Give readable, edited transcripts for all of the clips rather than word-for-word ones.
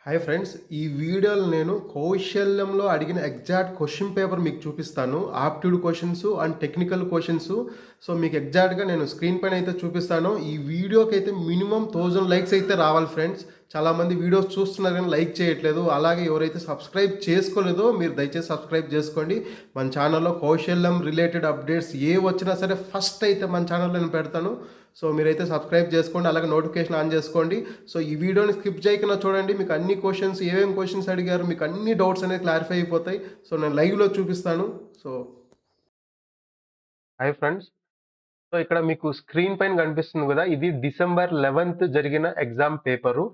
Hi friends, ఈ వీడియోలో నేను కౌశల్యంలో అడిగిన ఎగ్జాక్ట్ క్వశ్చన్ పేపర్ మీకు చూపిస్తాను. Aptitude questions and technical questions. So మీకు ఎగ్జాక్ట్గా నేను స్క్రీన్ పైన అయితే చూపిస్తాను. ఈ వీడియోకి అయితే మినిమం 1000 లైక్స్ అయితే రావాలి ఫ్రెండ్స్. చాలామంది వీడియోస్ చూస్తున్నారు కానీ లైక్ చేయట్లేదు. అలాగే ఎవరైతే సబ్స్క్రైబ్ చేసుకోలేదో మీరు దయచేసి సబ్స్క్రైబ్ చేసుకోండి. మన ఛానల్లో కౌశల్యం రిలేటెడ్ అప్డేట్స్ ఏ వచ్చినా సరే ఫస్ట్ అయితే మన ఛానల్లో నేను పెడతాను. సో మీరైతే సబ్స్క్రైబ్ చేసుకోండి, అలాగే నోటిఫికేషన్ ఆన్ చేసుకోండి. సో ఈ వీడియోని స్కిప్ చేయకుండా చూడండి. మీకు అన్ని క్వశ్చన్స్ ఏమేమి క్వశ్చన్స్ అడిగారు, మీకు అన్ని డౌట్స్ అనేది క్లారిఫై అయిపోతాయి. సో నేను లైవ్లో చూపిస్తాను. సో హాయ్ ఫ్రెండ్స్, సో ఇక్కడ మీకు స్క్రీన్ పైన కనిపిస్తుంది కదా, ఇది డిసెంబర్ 11th జరిగిన ఎగ్జామ్ పేపరు.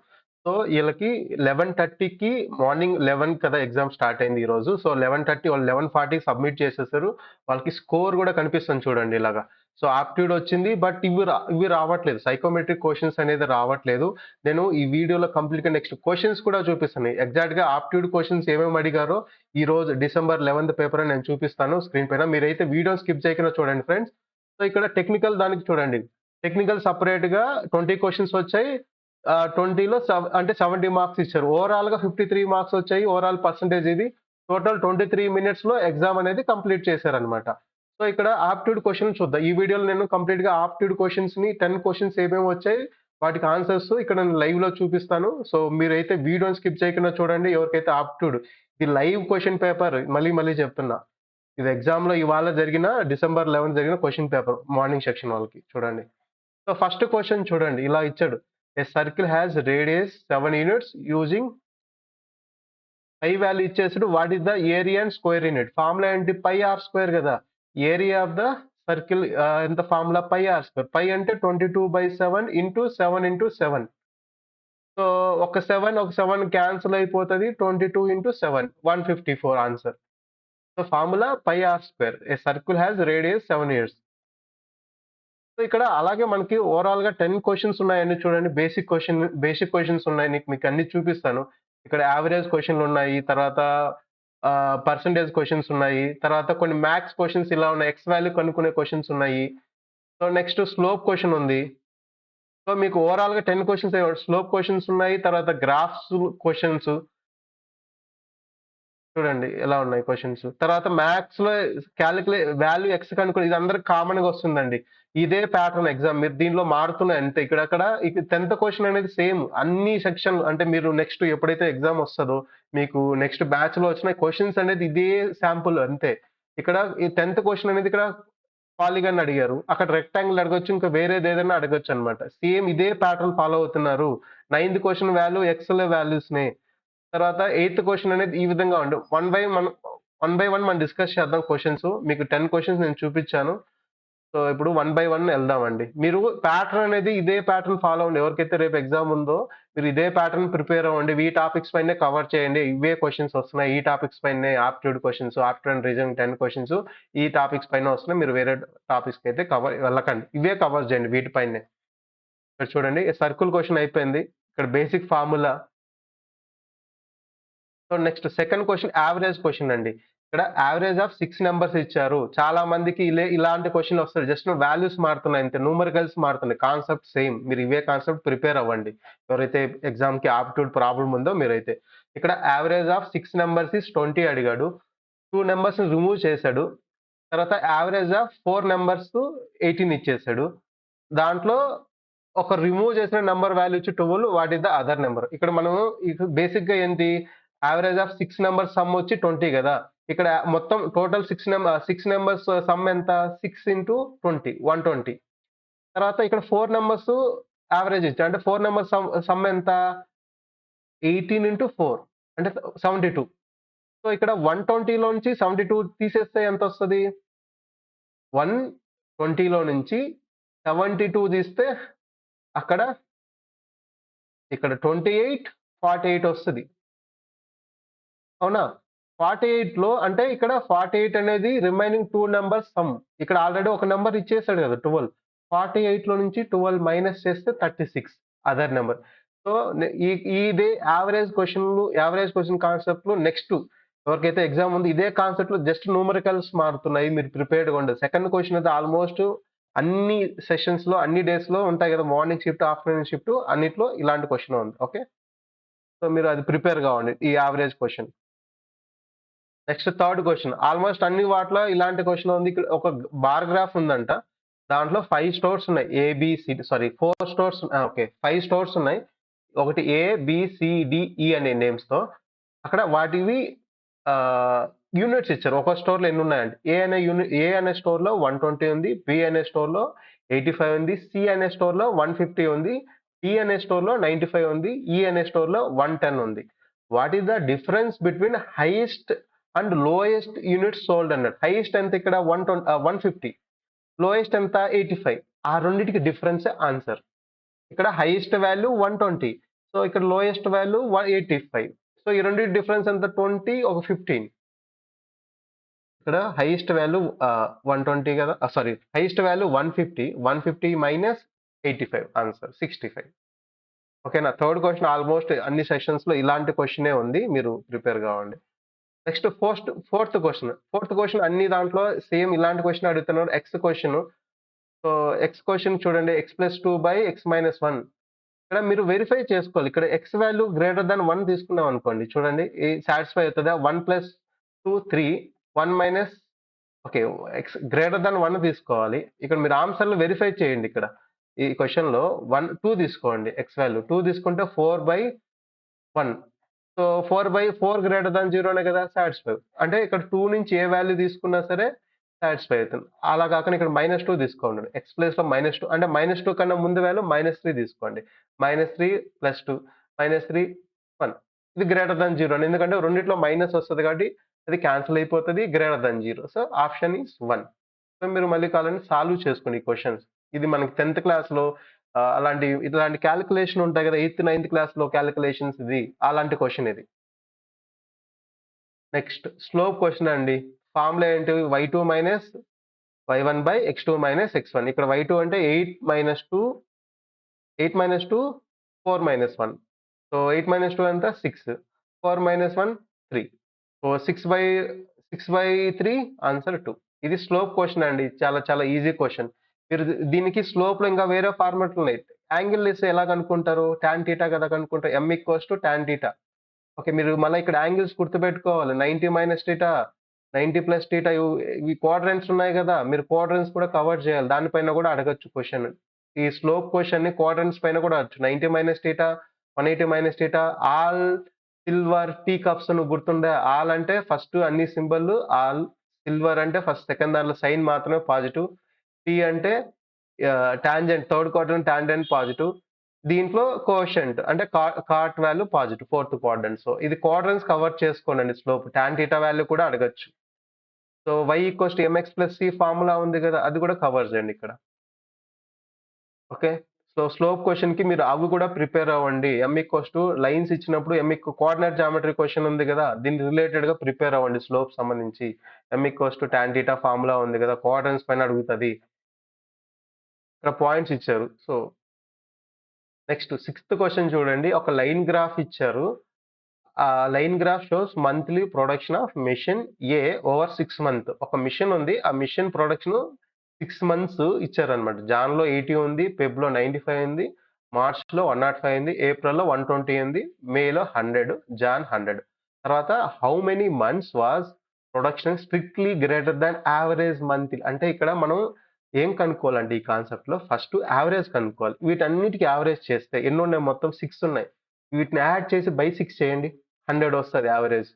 సో వీళ్ళకి 11:30కి మార్నింగ్ 11 కదా ఎగ్జామ్ స్టార్ట్ అయింది ఈరోజు. సో 11:30 వాళ్ళు 11:40 సబ్మిట్ చేసేసారు. వాళ్ళకి స్కోర్ కూడా కనిపిస్తుంది చూడండి ఇలాగా. సో ఆప్టిట్యూడ్ వచ్చింది, బట్ ఇవి రావట్లేదు. సైకోమెట్రిక్ క్వశ్చన్స్ అనేది రావట్లేదు. నేను ఈ వీడియోలో కంప్లీట్గా నెక్స్ట్ క్వశ్చన్స్ కూడా చూపిస్తాను. ఎగ్జాక్ట్గా ఆప్టిట్యూడ్ క్వశ్చన్స్ ఏమేమి అడిగారో ఈ రోజు డిసెంబర్ 11th పేపర్ నేను చూపిస్తాను స్క్రీన్ పైన. మీరైతే వీడియో స్కిప్ చేయకుండా చూడండి ఫ్రెండ్స్. సో ఇక్కడ టెక్నికల్ దానికి చూడండి. టెక్నికల్ సెపరేట్‌గా 20 క్వెషన్స్ వచ్చాయి. 20లో అంటే 70 మార్క్స్ ఇచ్చారు. ఓవరాల్‌గా 53 మార్క్స్ వచ్చాయి. ఓవరాల్ పర్సెంటేజ్ ఇది. టోటల్ 23 మినిట్స్‌లో ఎగ్జామ్ అనేది కంప్లీట్ చేశారనమాట. సో ఇక్కడ ఆప్టిట్యూడ్ క్వెషన్ చూద్దాం. ఈ వీడియోలో నేను కంప్లీట్‌గా ఆప్టిట్యూడ్ క్వెషన్స్‌ని 10 క్వెషన్స్ ఏమేమి వచ్చాయి, వాటికి ఆన్సర్స్ ఇక్కడ నేను లైవ్‌లో చూపిస్తాను. సో మీరైతే వీడియోని స్కిప్ చేయకుండా చూడండి. ఎవరికైతే ఆప్టిట్యూడ్ ఇది లైవ్ క్వెషన్ పేపర్, మళ్ళీ మళ్ళీ చెప్తున్నా. ఇది ఎగ్జామ్‌లో ఇవాళ జరిగిన డిసెంబర్ 11 జరిగిన క్వెషన్ పేపర్ మార్నింగ్ సెక్షన్ వాళ్ళకి చూడండి. సో ఫస్ట్ క్వెషన్ చూడండి ఇలా ఇచ్చాడు. A circle has radius 7 units using pi value ఇచ్చేసాడు. What is the area and square unit? Formula ఏంటి? పై ఆర్ స్క్వేర్ కదా. ఏరియా ఆఫ్ ద సర్కిల్ ఎంత formula? Pi r square. Pi అంటే 22/7 into 7 into 7. So ఒక 7 cancel అయిపోతది. 22 into 7 154 answer. So formula pi r square. A circle has radius 7 units. So ఇక్కడ అలాగే మనకి ఓవరాల్‌గా 10 క్వెషన్స్ ఉన్నాయండి చూడండి. బేసిక్ క్వెషన్స్ ఉన్నాయి. మీకు అన్ని చూపిస్తాను. ఇక్కడ యావరేజ్ క్వెషన్‌లున్నాయి. తర్వాత పర్సెంటేజ్ క్వెషన్స్ ఉన్నాయి. తర్వాత కొన్ని మ్యాథ్స్ క్వెషన్స్ ఇలా ఉన్నాయి. ఎక్స్ వాల్యూ కనుక్కునే క్వెషన్స్ ఉన్నాయి. సో నెక్స్ట్ స్లోప్ క్వెషన్ ఉంది. సో మీకు ఓవరాల్‌గా 10 క్వెషన్స్ స్లోప్ క్వెషన్స్ ఉన్నాయి. తర్వాత గ్రాఫ్స్ క్వెషన్స్ చూడండి ఎలా ఉన్నాయి క్వెషన్స్. తర్వాత మ్యాథ్స్‌లో వాల్యూ ఎక్స్ కనుక్కొని ఇది అందరికి కామన్‌గా వస్తుందండి. ఇదే ప్యాటర్న్ ఎగ్జామ్. మీరు దీనిలో మారుతున్నాయి అంతే. ఇక్కడక్కడ 10th క్వెషన్ అనేది సేమ్. అన్ని సెక్షన్‌లు అంటే మీరు నెక్స్ట్ ఎప్పుడైతే ఎగ్జామ్ వస్తదో, మీకు నెక్స్ట్ బ్యాచ్‌లో వచ్చిన క్వెషన్స్ అనేది ఇదే శాంపుల్ అంతే. ఇక్కడ ఈ 10th క్వెషన్ అనేది ఇక్కడ పాలిగాన్ అడిగారు. అక్కడ రెక్టాంగిల్ అడగొచ్చు. ఇంకా వేరేదేదైనా అడగొచ్చనమాట. సేమ్ ఇదే ప్యాటర్న్ ఫాలో అవుతున్నారు. 9th question value ఎక్స్‌ల వాల్యూస్‌నే. తర్వాత ఎయిత్ క్వెషన్ అనేది ఈ విధంగా ఉండు. వన్ బై వన్ మనం డిస్కస్ చేద్దాం క్వెషన్స్. మీకు 10 క్వెషన్స్ నేను చూపిచ్చాను. సో ఇప్పుడు వన్ బై వన్ ఎళ్దామండి. మీరు ప్యాటర్న్ అనేది ఇదే ప్యాటర్న్ ఫాలో అవ్వండి. ఎవరికైతే రేపు ఎగ్జామ్ ఉందో మీరు ఇదే ప్యాటర్న్ ప్రిపేర్ అవ్వండి. ఈ టాపిక్స్ పైనే కవర్ చేయండి. ఇవే క్వెషన్స్ వస్తున్నాయి. ఈ టాపిక్స్ పైనే aptitude questions, aptitude and reasoning 10 questions ఈ టాపిక్స్ పైన వస్తున్నాయి. మీరు వేరే టాపిక్స్‌కి అయితే వెళ్ళకండి. ఇవే కవర్ చేయండి వీటి పైనే. ఇక్కడ చూడండి సర్కిల్ క్వెషన్ అయిపోయింది. ఇక్కడ basic formula. So next second question average question అండి. ఇక్కడ యావరేజ్ ఆఫ్ 6 నంబర్స్ ఇచ్చారు. చాలా మందికి ఇలాంటి క్వెషన్‌లు వస్తాయి. జస్ట్ వాల్యూస్ మారుతున్నాయి అంతే. న్యూమరికల్స్ మారుతున్నాయి. Concept same. మీరు ఇవే కాన్సెప్ట్ ప్రిపేర్ అవ్వండి. ఎవరైతే ఎగ్జామ్‌కి ఆప్టిట్యూడ్ ప్రాబ్లమ్ ఉందో మీరైతే. ఇక్కడ యావరేజ్ ఆఫ్ 6 నంబర్స్ ఈస్ 20 అడిగాడు. 2 నంబర్స్‌ని రిమూవ్ చేశాడు. తర్వాత యావరేజ్ ఆఫ్ 4 నంబర్స్ 18 ఇచ్చేసాడు. దాంట్లో ఒక రిమూవ్ చేసిన నంబర్ వాల్యూ వచ్చి 12. What is the other number? ఇక్కడ మనం బేసిక్‌గా ఏంటి? యావరేజ్ ఆఫ్ 6 నంబర్స్ సమ్ వచ్చి 20 గదా! ఇక్కడ మొత్తం టోటల్ 6 నంబర్స్ సమ్ ఎంత? 6 ఇంటూ 20 120. తర్వాత ఇక్కడ 4 నంబర్స్ యావరేజ్ ఇచ్చాడు. అంటే 4 నంబర్స్ సమ్ ఎంత? 18 ఇంటూ 4 అంటే 72. సో ఇక్కడ 120లో నుంచి 72 తీసేస్తే ఎంతొస్తది? 120లో నుంచి 72 తీస్తే అక్కడ ఇక్కడ 28, 48 వస్తది. అవునా? 48లో అంటే ఇక్కడ 48 అనేది రిమైనింగ్ 2 నంబర్స్ సమ్. ఇక్కడ ఆల్రెడీ ఒక నంబర్ ఇచ్చేసాడు గదా! 12. 48లో నుంచి 12 మైనస్ చేస్తే 36 అదర్ నంబర్. సో, ఈ ఇదే యావరేజ్ క్వెషన్ కాన్సెప్ట్‌లో నెక్స్ట్ ఎవరికైతే ఎగ్జామ్ ఉందో ఇదే కాన్సెప్ట్‌లో జస్ట్ న్యూమరికల్స్ మారుతున్నాయి. మీరు ప్రిపేర్డ్‌గా ఉండండి. సెకండ్ క్వెషన్ అయితే ఆల్‌మోస్ట్ అన్ని సెషన్స్‌లో, అన్ని డేస్‌లో ఉంటాయి గదా! మార్నింగ్ షిఫ్ట్, ఆఫ్టర్‌నూన్ షిఫ్ట్ అన్నిట్లో ఇలాంటి క్వెషనే ఉంది. ఓకే. సో మీరు అది ప్రిపేర్ కావండి ఈ average question. Next third question almost అన్ని వాటిలో ఇలాంటి క్వశ్చన్ ఉంది. ఇక్కడ ఒక బార్ గ్రాఫ్ ఉందంట. దాంట్లో 5 స్టోర్స్ ఉన్నాయి. A B C D sorry 4 stores okay. 5 stores ఉన్నాయి. ఒకటి ఏ, బి, సి, డి, ఈ అనే నేమ్స్‌తో. అక్కడ వాటివి యూనిట్స్ ఇచ్చారు. ఒక స్టోర్‌లో ఎన్ని ఉన్నాయంటే ఏ అనే స్టోర్‌లో 120 ఉంది. బి అనే స్టోర్‌లో 85 ఉంది. సి అనే స్టోర్‌లో 150 ఉంది. డి అనే స్టోర్‌లో 95 ఉంది. ఈ అనే స్టోర్‌లో 110 ఉంది. What is the difference between highest and lowest units sold అన్నాడు. హైయెస్ట్ ఎంత ఇక్కడ 150. లోయెస్ట్ ఎంత 85. ఆ రెండిటికి డిఫరెన్సే ఆన్సర్. ఇక్కడ హైయెస్ట్ వాల్యూ 120. సో ఇక్కడ లోయెస్ట్ వాల్యూ 185. సో ఈ రెండిటి డిఫరెన్స్ ఎంత 20 ఒక 15. ఇక్కడ హైయెస్ట్ వాల్యూ 120 కదా! Sorry highest value 150. 150 minus 85 answer 65. ఓకేనా? థర్డ్ క్వెషన్ ఆల్మోస్ట్ అన్ని సెషన్స్‌లో ఇలాంటి క్వెషనే ఉంది. మీరు ప్రిపేర్ కావండి. Next fourth question. Fourth question అన్ని దాంట్లో సేమ్ ఇలాంటి క్వెషన్ అడుగుతున్నాడు. X question. So X question చూడండి. x+2/x-1 ఇక్కడ మీరు వెరిఫై చేసుకోవాలి. ఇక్కడ ఎక్స్ వాల్యూ గ్రేటర్ థాన్ 1 తీసుకున్నాం అనుకోండి. చూడండి సాటిస్ఫై అవుతదా? 1 + 2 3 1 minus okay. X greater than 1 తీసుకోవాలి. ఇక్కడ మీరు ఆన్సర్‌లు వెరిఫై చేయండి ఇక్కడ. ఈ క్వెషన్‌లో 2 తీసుకోండి. ఎక్స్ వాల్యూ 2 తీసుకుంటే 4/1. సో 4/4 గ్రేటర్ థాన్ 0నే కదా! సాటిస్ఫై. అంటే ఇక్కడ 2 నుంచి ఏ వాల్యూ తీసుకున్నా సరే సాటిస్ఫై అవుతుంది. అలా కాకుండా ఇక్కడ -2 తీసుకోండి. ఎక్స్ ప్లేస్‌లో -2 అంటే -2 కన్నా ముందు వాల్యూ -3 తీసుకోండి. -3 + 2 -3 1 ఇది గ్రేటర్ థాన్ 0 ఎందుకంటే రెండిట్లో మైనస్ వస్తది కాబట్టి అది క్యాన్సిల్ అయిపోతది. Greater than 0. So option is 1. So మీరు మళ్ళీ కావాలంటే సాల్వ్ చేసుకోండి ఈ క్వెషన్స్. ఇది మనకి 10థ్ క్లాస్‌లో ఇలాంటి కాలిక్యులేషన్ ఉంటాయి కదా! 8థ్, 9థ్ క్లాస్‌లో కాలిక్యులేషన్స్ ఇది. అలాంటి క్వెషన్ ఇది. నెక్స్ట్ స్లోప్ క్వెషన్ అండి. ఫార్ములా ఏంటి? y2 - y1/x2 - x1. ఇక్కడ y2 అంటే 8 - 2 4 - 1. సో 8 - 2 ఎంత? 6. 4 - 1 3. So 6/3 answer 2. ఇది స్లోప్ క్వెషన్ అండి. చాలా చాలా ఈజీ క్వెషన్. మీరు దీనికి స్లోప్‌లో ఇంకా వేరే ఫార్మాట్లు ఉన్నాయి. యాంగిల్ ఏస్తే ఎలా కనుక్కుంటారు? టాన్ థీటా కదా కనుక్కుంటారు. m = tan θ. ఓకే. మీరు మళ్ళా ఇక్కడ యాంగిల్స్ గుర్తుపెట్టుకోవాలి. 90 - θ, 90 + θ ఇవి క్వాడ్రంట్స్ ఉన్నాయి గదా! మీరు క్వాడ్రంట్స్ కూడా కవర్ చేయాలి. దానిపైన కూడా అడగొచ్చు క్వెషన్. ఈ స్లోప్ క్వెషన్‌ని క్వాడ్రంట్స్ పైన కూడా అడగొచ్చు. 90 - θ, 180 - θ ఆల్ సిల్వర్ టీ కప్స్ నువ్వు గుర్తుందా? ఆల్ అంటే ఫస్ట్ అన్ని సింబల్ ఆల్. సిల్వర్ అంటే ఫస్ట్ సెకండ్ దాంట్లో సైన్ మాత్రమే పాజిటివ్. టీ అంటే tangent third quadrant tangent positive. దీంట్లో కోషంట్ అంటే cot value positive fourth quadrant. So ఇది క్వాడ్రంట్స్ కవర్ చేసుకోండి స్లోప్. టాన్ థీటా వాల్యూ కూడా అడగొచ్చు. So y = mx + c formula ఉంది గదా! అది కూడా కవర్ చేయండి ఇక్కడ. ఓకే. సో స్లోప్ క్వెషన్‌కి మీరు అవి కూడా ప్రిపేర్ అవ్వండి. లైన్స్ ఇచ్చినప్పుడు కోఆర్డినేట్ జామెట్రీ క్వెషన్ ఉంది గదా! దీనికి రిలేటెడ్‌గా ప్రిపేర్ అవ్వండి స్లోప్ సంబంధించి. m tan θ ఫార్ములా ఉంది గదా! క్వాడ్రంట్స్ పైన అడుగుతది. ఇక్కడ పాయింట్స్ ఇచ్చారు. సో నెక్స్ట్ సిక్స్త్ క్వెషన్ చూడండి. ఒక లైన్ గ్రాఫ్ ఇచ్చారు. Line graph shows monthly production of machine A over 6 month. ఒక మిషన్ ఉంది. ఆ మిషన్ ప్రొడక్షన్ 6 మంత్స్ ఇచ్చారన్నమాట. జాన్‌లో 80 ఉంది. ఫెబ్‌లో 95 ఉంది. మార్చ్‌లో 105 ఉంది. ఏప్రిల్‌లో 120 ఉంది. మేలో 100. జాన్ 100. తర్వాత how many months was production strictly greater than average monthly అంటే ఇక్కడ మనం ఏం కనుక్కోవాలంటే ఈ కాన్సెప్ట్‌లో ఫస్ట్ యావరేజ్ కనుక్కోవాలి. వీటన్నిటికి యావరేజ్ చేస్తే ఎన్నున్నాయి మొత్తం 6 ఉన్నాయి. వీటిని యాడ్ చేసి బై 6 చేయండి. 100 వస్తది యావరేజ్.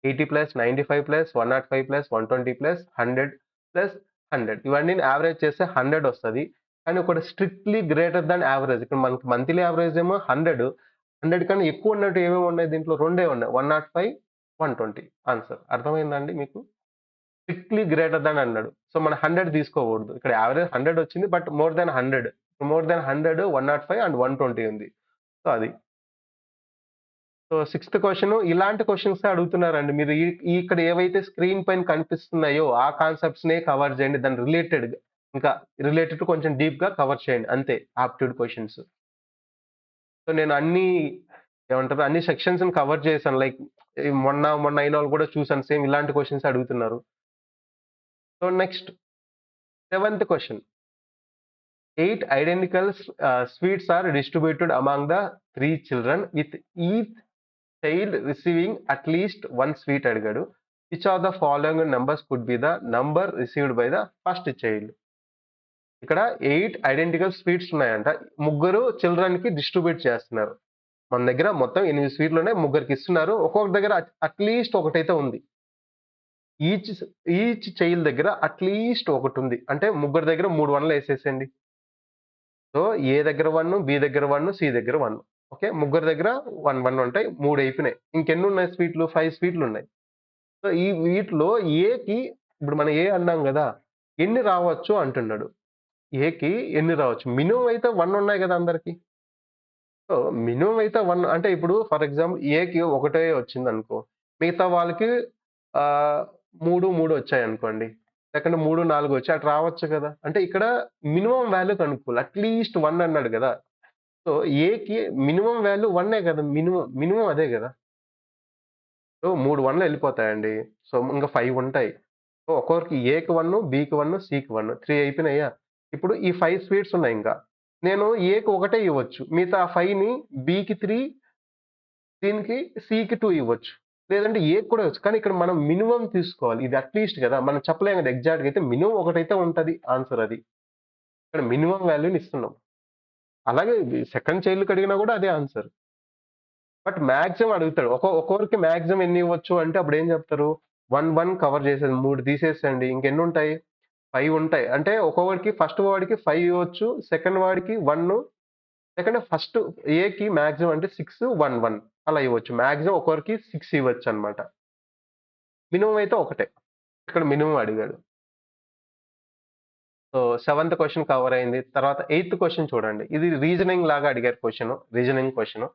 80 + 95 + 105 + 120 + 100 + 100 ఇవన్నీ యావరేజ్ చేస్తే 100 వస్తది. కానీ ఒకటి స్ట్రిక్ట్‌లీ గ్రేటర్ థాన్ యావరేజ్. ఇక్కడ మనకి మంత్లీ యావరేజ్ ఏమో 100. 100 కన్నా ఎక్కువ ఉన్నట్టు ఏమేమి ఉన్నాయి దీంట్లో రెండే ఉన్నాయి. 105, 120 ఆన్సర్. అర్థమైందా అండి మీకు? స్ట్రిక్ట్‌లీ గ్రేటర్ థాన్ అన్నాడు. సో మనం 100 తీసుకోకూడదు. ఇక్కడ యావరేజ్ 100 వచ్చింది. But more than 100. More than 100, 105 and 120 ఉంది. సో అది. సో సిక్స్త్ క్వెషన్ ఇలాంటి క్వెషన్సే అడుగుతున్నారండి. మీరు ఇక్కడ ఏవైతే స్క్రీన్ పైన కనిపిస్తున్నాయో ఆ కాన్సెప్ట్స్‌నే కవర్ చేయండి. దాని రిలేటెడ్‌గా ఇంకా రిలేటెడ్ కొంచెం డీప్‌గా కవర్ చేయండి అంతే ఆప్టిట్యూడ్ క్వెషన్స్. సో నేను ఏమంటారు అన్ని సెక్షన్స్‌ని కవర్ చేశాను. లైక్ మొన్న అయినోళ్ళు కూడా చూసాను. సేమ్ ఇలాంటి క్వెషన్స్ అడుగుతున్నారు. So next seventh question. 8 identical sweets are distributed among the 3 children with each child receiving at least 1 sweet అడిగాడు. Which of the following numbers could be the number received by the first child. ఇక్కడ 8 identical sweets ఉన్నాయంట. ముగ్గురు చిల్డ్రన్‌కి distribute చేస్తున్నారు. మన దగ్గర మొత్తం 8 స్వీట్లున్నాయి. ముగ్గురికి ఇస్తున్నారు. ఒక్కొక్కరి దగ్గర అట్‌లీస్ట్ ఒకటైతే ఉంది. ఈచ్ ఈచ్ చైల్డ్ దగ్గర అట్‌లీస్ట్ ఒకటుంది. అంటే ముగ్గురి దగ్గర 3 1లేసేసేయండి. సో, ఏ దగ్గర 1, బి దగ్గర 1, సి దగ్గర 1. ఓకే. ముగ్గురి దగ్గర 1, 1 ఉంటాయి. 3 అయిపోయినాయి. ఇంకెన్నున్నాయి స్వీట్లు? 5 స్వీట్లున్నాయి. సో, ఈ వీటిలో ఏకి ఇప్పుడు మనం ఏ అన్నాం గదా! ఎన్ని రావచ్చు అంటున్నాడు. ఏకి ఎన్ని రావచ్చు? మినిమమ్ అయితే 1 ఉన్నాయి గదా! అందరికి. సో, మినిమమ్ అయితే 1 అంటే ఇప్పుడు ఫర్ ఎగ్జాంపుల్ ఏకి ఒకటే వచ్చిందనుకో. మిగతా వాళ్ళకి 3, 3 వచ్చాయనుకోండి. లేకుంటే 3, 4 వచ్చాయి. అటు రావచ్చు కదా! అంటే ఇక్కడ మినిమమ్ వాల్యూ కనుక్కోవాలి. అట్‌లీస్ట్ 1 అన్నాడు గదా! సో, ఏకి మినిమమ్ వాల్యూ 1 కదా! మినిమమ్ అదే గదా! సో, 3 1లు ఎళ్ళిపోతాయండి. సో, ఇంక 5 ఉంటాయి. సో, ఒక్కొక్కరికి ఏకి 1, బికి 1, సికి 1 3 అయిపోయినాయా? ఇప్పుడు ఈ 5 స్వీట్స్ ఉన్నాయింక. నేను ఏకి ఒకటే ఇవ్వచ్చు. మిగతా 5ని బికి 3 దీనికి సికి 2 ఇవ్వచ్చు. లేదంటే ఏకి కూడా ఇవ్వచ్చు. కానీ ఇక్కడ మనం మినిమమ్ తీసుకోవాలి. ఇది అట్‌లీస్ట్ గదా! మనం చెప్పలేం గదా! ఎగ్జాక్ట్‌గా అయితే మినిమమ్ ఒకటైతే ఉంటది ఆన్సర్ అది. ఇక్కడ మినిమమ్ వాల్యూని ఇస్తున్నాం. అలాగే ఇది సెకండ్ చైల్డ్‌కి అడిగినా గూడా అదే ఆన్సర్. బట్ మాక్సిమం అడుగుతాడు. ఒక్కొక్కరికి మాక్సిమం ఎన్ని ఇవ్వచ్చు అంటే అప్పుడేం చెప్తారు? 1, 1 కవర్ చేసేది 3 తీసేసేయండి. ఇంకెన్నుంటాయి? 5 ఉంటాయి. అంటే ఒక్కొక్కడికి ఫస్ట్ వాడికి 5 ఇవ్వచ్చు. సెకండ్ వాడికి 1 లేకంటే ఫస్ట్ ఏకి మాక్సిమం అంటే 6, 1, 1 అలా ఇవ్వచ్చు. మాక్సిమం ఒక్కొక్కరికి 6 ఇవ్వచ్చనమాట. మినిమమ్ అయితే ఒకటే. ఇక్కడ మినిమమ్ అడిగాడు. సో, సెవెంత్ క్వెషన్ కవర్ అయింది. తర్వాత ఎయిత్ క్వెషన్ చూడండి. ఇది రీజనింగ్ లాగా అడిగారు క్వెషను. Reasoning question.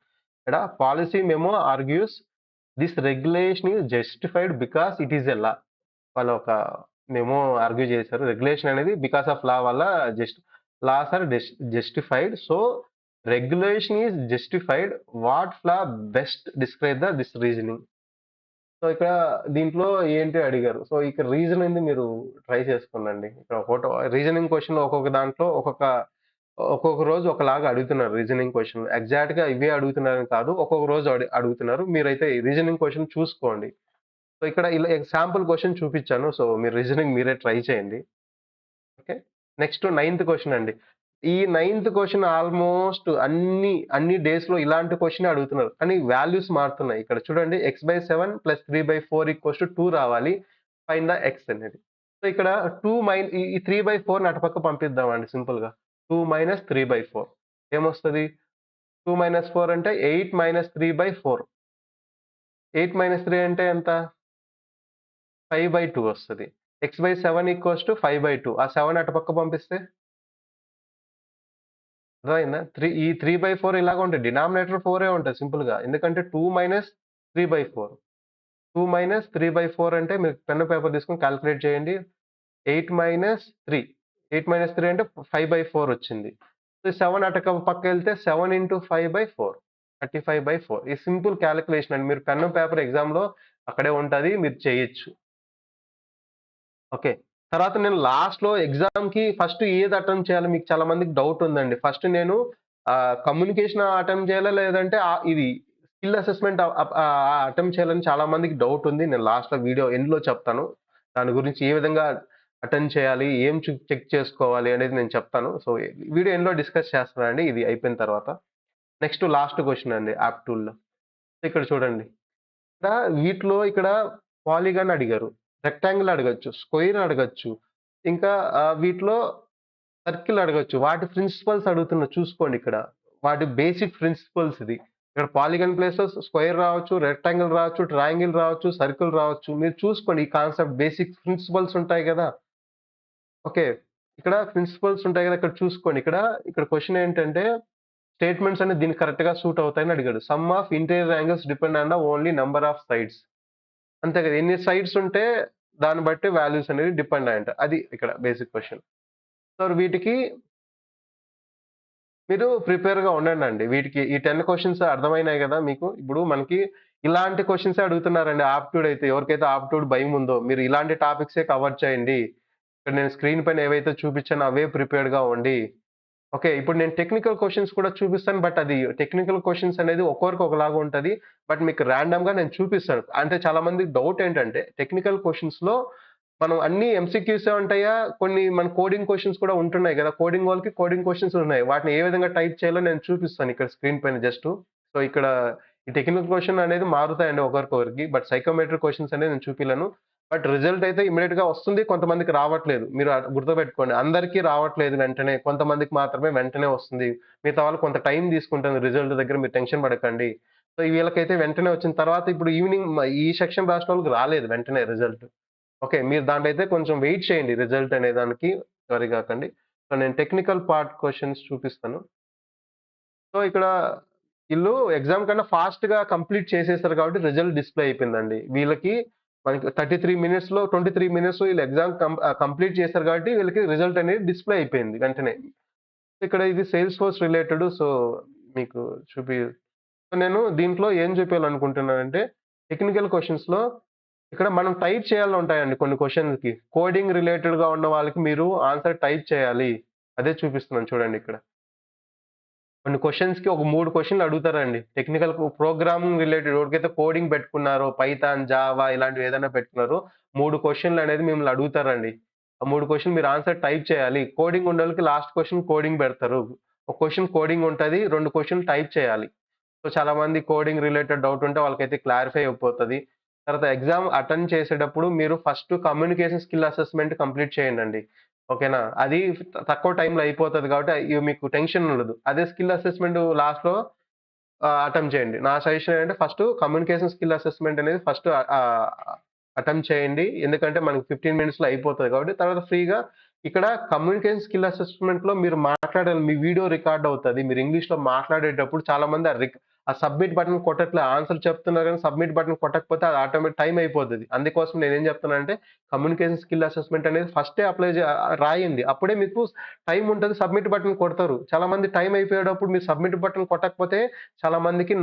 ఇక్కడ policy memo argues this regulation is justified because it is a law. వాళ్ళు ఒక మెమో ఆర్గ్యూ చేశారు. రెగ్యులేషన్ అనేది బికాస్ ఆఫ్ లా వల్ల laws are justified. So, regulation is justified. What law best describe this reasoning. So, ఇక్కడ దీంట్లో ఏంటి అడిగారు. So, ఇక్కడ రీజన్ ఏంది మీరు ట్రై చేసుకోండండి. ఇక్కడ రీజనింగ్ క్వెషన్‌లో ఒక్కొక్క దాంట్లో ఒక్కొక్క రోజు ఒకలాగా అడుగుతున్నారు రీజనింగ్ క్వెషన్‌లు. ఎగ్జాక్ట్‌గా ఇవే అడుగుతున్నారని కాదు. ఒక్కొక్క రోజు అడుగుతున్నారు. మీరైతే ఈ రీజనింగ్ క్వెషన్ చూసుకోండి. సో, ఇక్కడ ఇలా శాంపుల్ క్వెషన్ చూపిచ్చాను. సో, మీరు రీజనింగ్ మీరే ట్రై చేయండి. ఓకే. నెక్స్ట్ నైన్త్ క్వెషన్ అండి. ఈ నైన్త్ క్వెషన్ ఆల్‌మోస్ట్ అన్ని డేస్‌లో ఇలాంటి క్వెషనే అడుగుతున్నారు. కానీ వాల్యూస్ మారుతున్నాయి. ఇక్కడ చూడండి x/7 + 3/4 2 రావాలి. ఫైండ్ ద x అనేది. సో, ఇక్కడ 2 ఈ 3/4ని అటుపక్క పంపిద్దామండి సింపుల్‌గా. 2 - 3/4 ఏమొస్తది? 2 - 4 అంటే 8 - 3/4. 8 - 3 అంటే ఎంత? 5/2 వస్తది. x/7 = 5/2 ఆ 7 అటుపక్క పంపిస్తే అర్థమైందా? ఈ 3/4 ఇలాగే ఉంటది. డినామినేటర్ 4 ఉంటది సింపుల్‌గా. ఎందుకంటే 2 - 3/4. 2 - 3/4 అంటే మీరు పెన్ను, పేపర్ తీసుకొని కాలిక్యులేట్ చేయండి. 8 - 3. 8 - 3 అంటే 5/4 వచ్చింది. సో, 7 అటు పక్కెళ్తే 7 × 5/4 35/4. ఈ సింపుల్ కాలిక్యులేషన్ అండి. మీరు పెన్ను, పేపర్ ఎగ్జామ్‌లో అక్కడే ఉంటది. మీరు చేయొచ్చు. ఓకే. తర్వాత నేను లాస్ట్‌లో ఎగ్జామ్‌కి ఫస్ట్ ఏది అటెంప్ట్ చేయాలో మీకు చాలా మందికి డౌట్ ఉందండి. ఫస్ట్ నేను కమ్యూనికేషన్ అటెంప్ట్ చేయాలా? లేదంటే ఇది స్కిల్ అసెస్‌మెంట్ అటెంప్ట్ చేయాలని చాలా మందికి డౌట్ ఉంది. నేను లాస్ట్‌లో వీడియో ఎండ్‌లో చెప్తాను. దాని గురించి ఏ విధంగా అటెంప్ట్ చేయాలి? ఏం చెక్ చేసుకోవాలి అనేది నేను చెప్తాను. సో, వీడియో ఎండ్‌లో డిస్కస్ చేస్తానండి ఇది అయిపోయిన తర్వాత. నెక్స్ట్ లాస్ట్ క్వెషన్ అండి యాప్టిట్యూడ్‌లో. ఇక్కడ చూడండి. ఇక్కడ పాలిగాన్ అడిగారు. రెక్టాంగిల్ అడగొచ్చు. స్క్వేర్ అడగొచ్చు. ఇంకా వీటిలో సర్కిల్ అడగొచ్చు. వాటి ప్రిన్సిపల్స్ అడుగుతున్నా చూసుకోండి ఇక్కడ. వాటి బేసిక్ ప్రిన్సిపల్స్ ఇది. ఇక్కడ పాలిగాన్ ప్లేస్‌లో స్క్వేర్ రావచ్చు, రెక్టాంగిల్ రావచ్చు, ట్రయాంగిల్ రావచ్చు, సర్కిల్ రావచ్చు. మీరు చూసుకోండి ఈ కాన్సెప్ట్ బేసిక్ ప్రిన్సిపల్స్ ఉంటాయి గదా! ఓకే. ఇక్కడ ప్రిన్సిపల్స్ ఉంటాయి గదా! ఇక్కడ చూసుకోండి. ఇక్కడ క్వెషన్ ఏంటంటే స్టేట్మెంట్స్ అనేది దీనికి కరెక్ట్‌గా సూట్ అవుతాయని అడిగాడు. Some of interior angles depend on the only number of sides. అంతే కదా! ఎన్ని సైడ్స్ ఉంటే దాన్ని బట్టి వాల్యూస్ అనేవి డిపెండ్ అయ్యుంటాయి. అది ఇక్కడ బేసిక్ క్వెషన్. సో, వీటికి మీరు ప్రిపేర్‌గా ఉండండండి. వీటికి ఈ 10 క్వెషన్స్ అర్థమైనాయి గదా మీకు. ఇప్పుడు మనకి ఇలాంటి క్వెషన్సే అడుగుతున్నారండి ఆప్టిట్యూడ్ అయితే. ఎవరికైతే ఆప్టిట్యూడ్ భయముందో మీరు ఇలాంటి టాపిక్సే కవర్ చేయండి. ఇక్కడ నేను స్క్రీన్ పైన ఏవైతే చూపించానో అవే ప్రిపేర్డ్‌గా ఉండి ఓకే. ఇప్పుడు నేను టెక్నికల్ క్వెషన్స్ కూడా చూపిస్తాను. బట్ అది టెక్నికల్ క్వెషన్స్ అనేది ఒక్కొక్కరికి ఒకలాగా ఉంటది. బట్ మీకు రాండమ్‌గా నేను చూపిస్తాను. అంటే చాలా మందికి డౌట్ ఏంటంటే టెక్నికల్ క్వెషన్స్‌లో మనం అన్ని ఎంసీక్యూసే ఉంటాయా? కొన్ని మన కోడింగ్ క్వెషన్స్ కూడా ఉంటున్నాయి గదా! కోడింగ్ వాళ్ళకి కోడింగ్ క్వెషన్స్ ఉన్నాయి. వాటిని ఏ విధంగా టైప్ చేయాలో నేను చూపిస్తాను ఇక్కడ స్క్రీన్ పైన జస్టు. సో, ఇక్కడ ఈ టెక్నికల్ క్వెషన్ అనేది మారుతాయండి ఒకరికొకరికి. బట్ సైకోమెట్రిక్ క్వెషన్స్ అనేది నేను చూపియలేను. బట్ రిజల్ట్ అయితే ఇమ్మీడియేట్‌గా వస్తుంది. కొంతమందికి రావట్లేదు. మీరు గుర్తుపెట్టుకోండి. అందరికీ రావట్లేదు వెంటనే. కొంతమందికి మాత్రమే వెంటనే వస్తుంది. మిగతా వాళ్ళు కొంత టైం తీసుకుంటుంది రిజల్ట్ దగ్గర మీరు టెన్షన్ పడకండి. సో, వీళ్ళకైతే వెంటనే వచ్చిన తర్వాత ఇప్పుడు ఈవినింగ్ ఈ సెక్షన్ రాసినోళ్ళకి రాలేదు వెంటనే రిజల్ట్. ఓకే. మీరు దాంట్లో అయితే కొంచెం వెయిట్ చేయండి రిజల్ట్ అనే దానికి వరి గాకండి. సో, నేను టెక్నికల్ పార్ట్ క్వెషన్స్ చూపిస్తాను. సో, ఇక్కడ ఈళ్ళు ఎగ్జామ్ కన్నా ఫాస్ట్‌గా కంప్లీట్ చేసేసారు కాబట్టి రిజల్ట్ డిస్‌ప్లే అయిపోయిందండి. వీళ్ళకి మనకి 33 మినిట్స్‌లో 23 మినిట్స్‌లో ఈళ్ళు ఎగ్జామ్ కంప్లీట్ చేసారు కాబట్టి వీళ్ళకి రిజల్ట్ అనేది డిస్‌ప్లే అయిపోయింది వెంటనే. ఇక్కడ ఇది సేల్స్ ఫోర్స్ రిలేటెడ్. సో, మీకు చూపి సో, నేను దీంట్లో ఏం చూపియాలనుకుంటున్నానంటే టెక్నికల్ క్వెషన్స్‌లో ఇక్కడ మనం టైప్ చేయాలుంటాయండి కొన్ని క్వెషన్స్‌కి. కోడింగ్ రిలేటెడ్‌గా ఉన్న వాళ్ళకి మీరు ఆన్సర్ టైప్ చేయాలి. అదే చూపిస్తున్నాను చూడండి ఇక్కడ. కొన్ని క్వెషన్స్‌కి ఒక 3 క్వెషన్‌లు అడుగుతారండి. టెక్నికల్ ప్రోగ్రామింగ్ రిలేటెడ్ ఎవరికైతే కోడింగ్ పెట్టుకున్నారో పైథాన్, జావా ఇలాంటివి ఏదైనా పెట్టుకున్నారో 3 క్వెషన్‌లనేది మిమ్మల్ని అడుగుతారండి. ఆ 3 క్వెషన్ మీరు ఆన్సర్ టైప్ చేయాలి. కోడింగ్ ఉన్నోళ్ళకి లాస్ట్ క్వెషన్ కోడింగ్ పెడతారు. ఒక క్వెషన్ కోడింగ్ ఉంటది. 2 క్వెషన్‌లు టైప్ చేయాలి. సో, చాలా మంది కోడింగ్ రిలేటెడ్ డౌట్ ఉంటే వాళ్ళకైతే క్లారిఫై అయిపోతది. తర్వాత ఎగ్జామ్ అటెండ్ చేసేటప్పుడు మీరు first communication skill assessment complete చేయండండి. ఓకేనా? అది తక్కువ టైమ్‌లో అయిపోతది కాబట్టి ఇగ మీకు టెన్షన్ ఉండదు. అదే స్కిల్ అసెస్మెంట్ లాస్ట్‌లో అటెంప్ట్ చేయండి. నా సజెషన్ ఏంటంటే ఫస్ట్ కమ్యూనికేషన్ స్కిల్ అసెస్మెంట్ అనేది ఫస్ట్ అటెంప్ట్ చేయండి. ఎందుకంటే మనకి 15 మినిట్స్‌లో అయిపోతది కాబట్టి తర్వాత ఫ్రీగా ఇక్కడ కమ్యూనికేషన్ స్కిల్ అసెస్మెంట్‌లో మీరు మాట్లాడాలి. మీ వీడియో రికార్డ్ అవుతది. మీరు ఇంగ్లీష్‌లో మాట్లాడేటప్పుడు చాలామంది ఆ సబ్మిట్ బటన్ కొట్టట్లే. ఆన్సర్ చెప్తున్నారు గానీ సబ్మిట్ బటన్ కొట్టకపోతే అది టైమ్ అయిపోతది. అందుకోసం నేనేం చెప్తున్నానంటే కమ్యూనికేషన్ స్కిల్ అసెస్మెంట్ అనేది ఫస్టే రాయండి. అప్పుడే మీకు టైమ్ ఉంటది. సబ్మిట్ బటన్ కొడతారు. చాలా మంది టైమ్ అయిపోయేటప్పుడు మీరు సబ్మిట్ బటన్ కొట్టకపోతే చాలా మందికి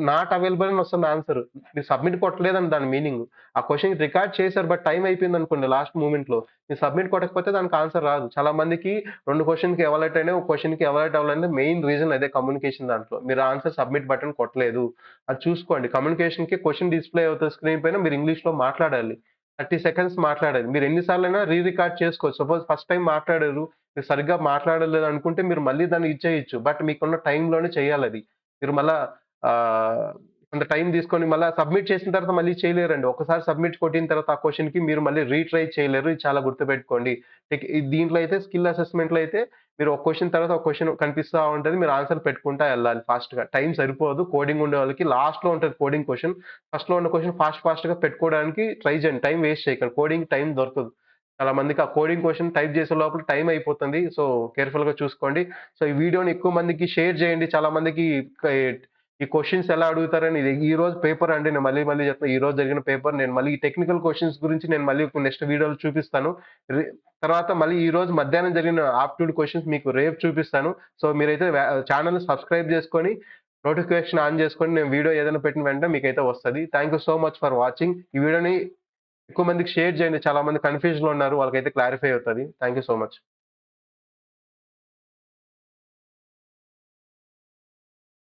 నాట్ అవైలబుల్ అని వస్తుంది ఆన్సర్. మీరు సబ్మిట్ కొట్టలేదని దాని మీనింగ్. ఆ క్వెషన్ రికార్డ్ చేశారు. బట్ టైమ్ అయిపోయిందనుకోండి లాస్ట్ మూమెంట్‌లో. మీరు సబ్మిట్ కొట్టకపోతే దానికి ఆన్సర్ రాదు. చాలా మందికి 2 క్వెషన్‌కి ఎవాల్యుయేట్ అయినాయి. ఒక క్వెషన్‌కి ఎవాల్యుయేట్ అవ్వలేదంటే మెయిన్ రీజన్ అదే కమ్యూనికేషన్ దాంట్లో. మీరు ఆన్సర్ సబ్మిట్ బటన్ కొట్టలేదు. అది చూసుకోండి. కమ్యూనికేషన్‌కి క్వెషన్ డిస్‌ప్లే అవుతది స్క్రీన్ పైన. మీరు ఇంగ్లీష్‌లో మాట్లాడాలి. 30 సెకండ్స్ మాట్లాడాలి. మీరు ఎన్ని సార్లైనా రికార్డ్ చేసుకోవచ్చు. సపోజ్ ఫస్ట్ టైమ్ మాట్లాడారు. మీరు సరిగ్గా మాట్లాడలేదు అనుకుంటే మీరు మళ్ళీ దాన్ని ఇచ్చేయొచ్చు. బట్ మీకున్న టైమ్‌లోనే చేయాలది. మీరు మళ్ళా ఆహ్, కొంత టైమ్ తీసుకొని మళ్ళా సబ్మిట్ చేసిన తర్వాత మళ్ళీ చేయలేరండి. ఒకసారి సబ్మిట్ కొట్టిన తర్వాత ఆ క్వెషన్‌కి మీరు మళ్ళీ రీట్రై చేయలేరు. ఇది చాలా గుర్తుపెట్టుకోండి. దీంట్లో అయితే స్కిల్ అసెస్‌మెంట్‌లో అయితే మీరు ఒక క్వెషన్ తర్వాత ఒక క్వెషన్ కనిపిస్తా ఉంటది. మీరు ఆన్సర్ పెట్టుకుంటా ఎళ్ళాలి ఫాస్ట్‌గా. టైమ్ సరిపోదు. కోడింగ్ ఉండేవాళ్ళకి లాస్ట్‌లో ఉంటది కోడింగ్ క్వెషన్. ఫస్ట్‌లో ఉన్న క్వెషన్ ఫాస్ట్‌గా పెట్టుకోవడానికి ట్రై చేయండి. టైమ్ వేస్ట్ చేయకండి. కోడింగ్ టైమ్ దొరకదు. చాలా మందికి ఆ కోడింగ్ క్వెషన్ టైప్ చేసే లోపల టైమ్ అయిపోతుంది. సో, కేర్‌ఫుల్‌గా చూసుకోండి. సో, ఈ వీడియోని ఎక్కువ మందికి షేర్ చేయండి. చాలా మందికి ఈ క్వెషన్స్ ఎలా అడుగుతారని ఇది ఈరోజు పేపర్ అండి. నేను మళ్ళీ మళ్ళీ చెప్తున్నా. ఈరోజు జరిగిన పేపర్. నేను మళ్ళీ ఈ టెక్నికల్ క్వెషన్స్ గురించి నేను మళ్ళీ నెక్స్ట్ వీడియోలో చూపిస్తాను. రి తర్వాత మళ్ళీ ఈరోజు మధ్యాహ్నం జరిగిన ఆప్టిట్యూడ్ క్వెషన్స్ మీకు రేపు చూపిస్తాను. సో, మీరైతే ఛానెల్‌ని సబ్స్క్రైబ్ చేసుకొని, నోటిఫికేషన్ ఆన్ చేసుకొని నేను వీడియో ఏదైనా పెట్టిన వెంటనే మీకైతే వస్తది. Thank you so much for watching. ఈ వీడియోని ఎక్కువ మందికి షేర్ చేయండి. చాలా మంది కన్‌ఫ్యూజన్‌లో ఉన్నారు. వాళ్ళకైతే క్లారిఫై అవుతది. Thank you so much.